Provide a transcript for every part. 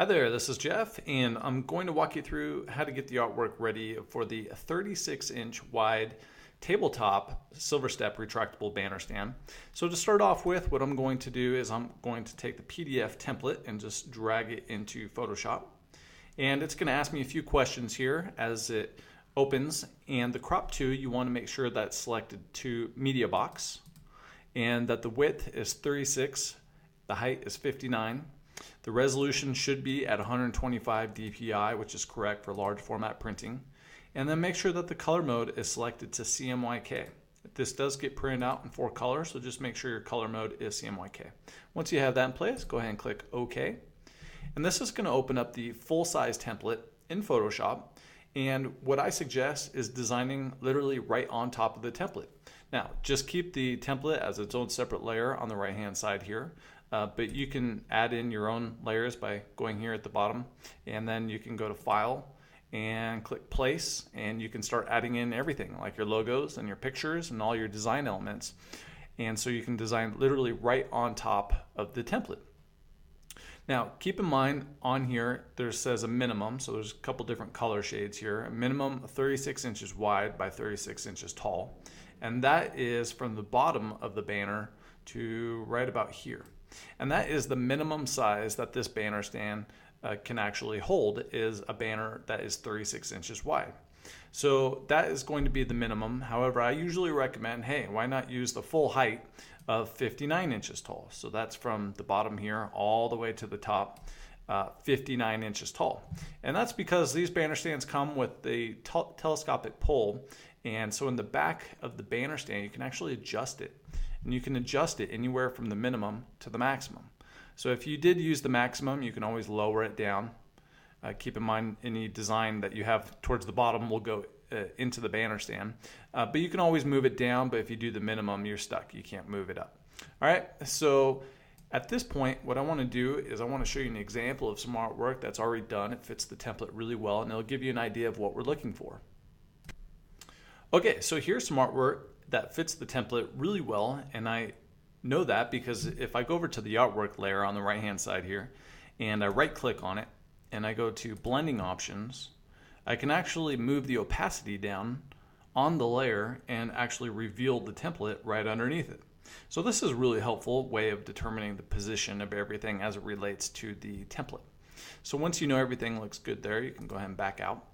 Hi there, this is Jeff, and I'm going to walk you through how to get the artwork ready for the 36-inch wide tabletop silver step retractable banner stand. So to start off with, what I'm going to do is I'm going to take the PDF template and just drag it into Photoshop. And it's going to ask me a few questions here as it opens. And the crop to, you want to make sure that's selected to media box and that the width is 36, the height is 59. The resolution should be at 125 dpi, which is correct for large format printing. And then make sure that the color mode is selected to CMYK. This does get printed out in 4 colors, so just make sure your color mode is CMYK. Once you have that in place, go ahead and click OK. And this is going to open up the full-size template in Photoshop. And what I suggest is designing literally right on top of the template. Now, just keep the template as its own separate layer on the right-hand side here. But you can add in your own layers by going here at the bottom, and then you can go to File and click Place, and you can start adding in everything like your logos and your pictures and all your design elements. And so you can design literally right on top of the template. Now keep in mind on here there says a minimum, so there's a couple different color shades here. A minimum 36 inches wide by 36 inches tall, and that is from the bottom of the banner to right about here. And that is the minimum size that this banner stand can actually hold, is a banner that is 36 inches wide. So that is going to be the minimum. However, I usually recommend, hey, why not use the full height of 59 inches tall? So that's from the bottom here all the way to the top, 59 inches tall. And that's because these banner stands come with the telescopic pole. And so in the back of the banner stand, you can actually adjust it. And you can adjust it anywhere from the minimum to the maximum. So if you did use the maximum, you can always lower it down. Keep in mind any design that you have towards the bottom will go into the banner stand. But you can always move it down, but if you do the minimum, you're stuck. You can't move it up. All right, so at this point, what I want to do is I want to show you an example of some artwork that's already done. It fits the template really well, and it'll give you an idea of what we're looking for. Okay, so here's some artwork that fits the template really well, and I know that because if I go over to the artwork layer on the right hand side here and I right click on it and I go to blending options, I can actually move the opacity down on the layer and actually reveal the template right underneath it. So this is a really helpful way of determining the position of everything as it relates to the template. So once you know everything looks good there, you can go ahead and back out.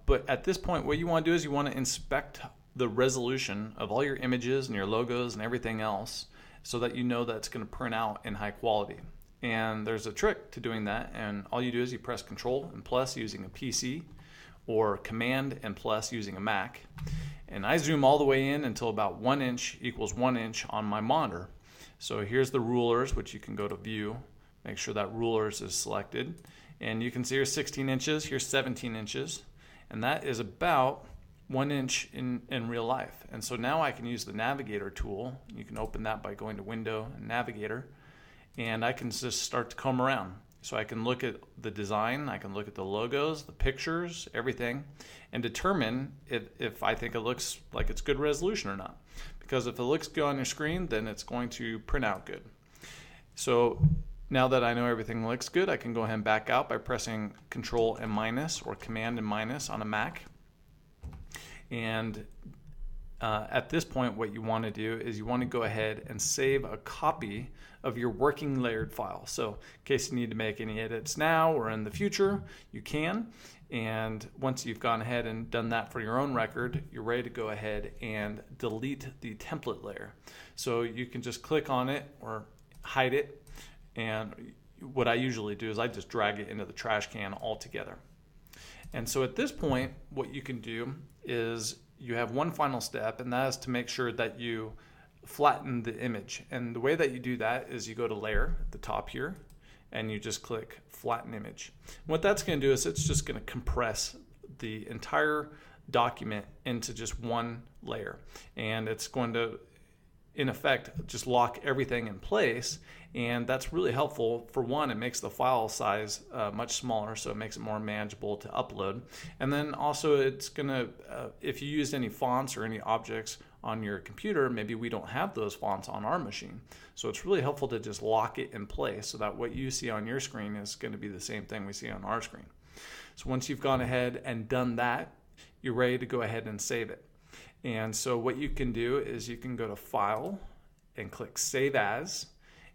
But at this point, what you want to do is you want to inspect the resolution of all your images and your logos and everything else so that you know that it's going to print out in high quality. And there's a trick to doing that, and all you do is you press Control and plus using a PC or Command and plus using a Mac. And I zoom all the way in until about 1 inch equals 1 inch on my monitor. So here's the rulers, which you can go to View, make sure that rulers is selected. And you can see here's 16 inches, here's 17 inches, and that is about 1 inch in real life. And so now I can use the navigator tool. You can open that by going to Window and Navigator, and I can just start to comb around. So I can look at the design, I can look at the logos, the pictures, everything, and determine if I think it looks like it's good resolution or not. Because if it looks good on your screen, then it's going to print out good. So now that I know everything looks good, I can go ahead and back out by pressing Control and minus or Command and minus on a Mac. And at this point, what you want to do is you want to go ahead and save a copy of your working layered file. So in case you need to make any edits now or in the future, you can. And once you've gone ahead and done that for your own record, you're ready to go ahead and delete the template layer. So you can just click on it or hide it. And what I usually do is I just drag it into the trash can altogether. And so at this point, what you can do is you have one final step, and that is to make sure that you flatten the image. And the way that you do that is you go to Layer at the top here, and you just click Flatten Image. What that's going to do is it's just going to compress the entire document into just one layer. And it's going to in effect just lock everything in place. And that's really helpful. For one, it makes the file size much smaller, so it makes it more manageable to upload. And then also it's gonna, if you used any fonts or any objects on your computer, maybe we don't have those fonts on our machine. So it's really helpful to just lock it in place so that what you see on your screen is going to be the same thing we see on our screen. So once you've gone ahead and done that, you're ready to go ahead and save it. And so what you can do is you can go to File and click Save As,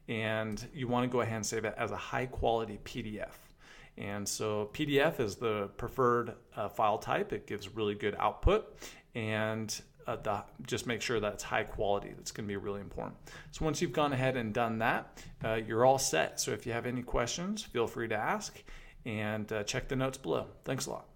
and you want to go ahead and save it as a high quality PDF. And so PDF is the preferred file type. It gives really good output, and just make sure that it's high quality. That's going to be really important. So once you've gone ahead and done that, you're all set. So if you have any questions, feel free to ask, and check the notes below. Thanks a lot.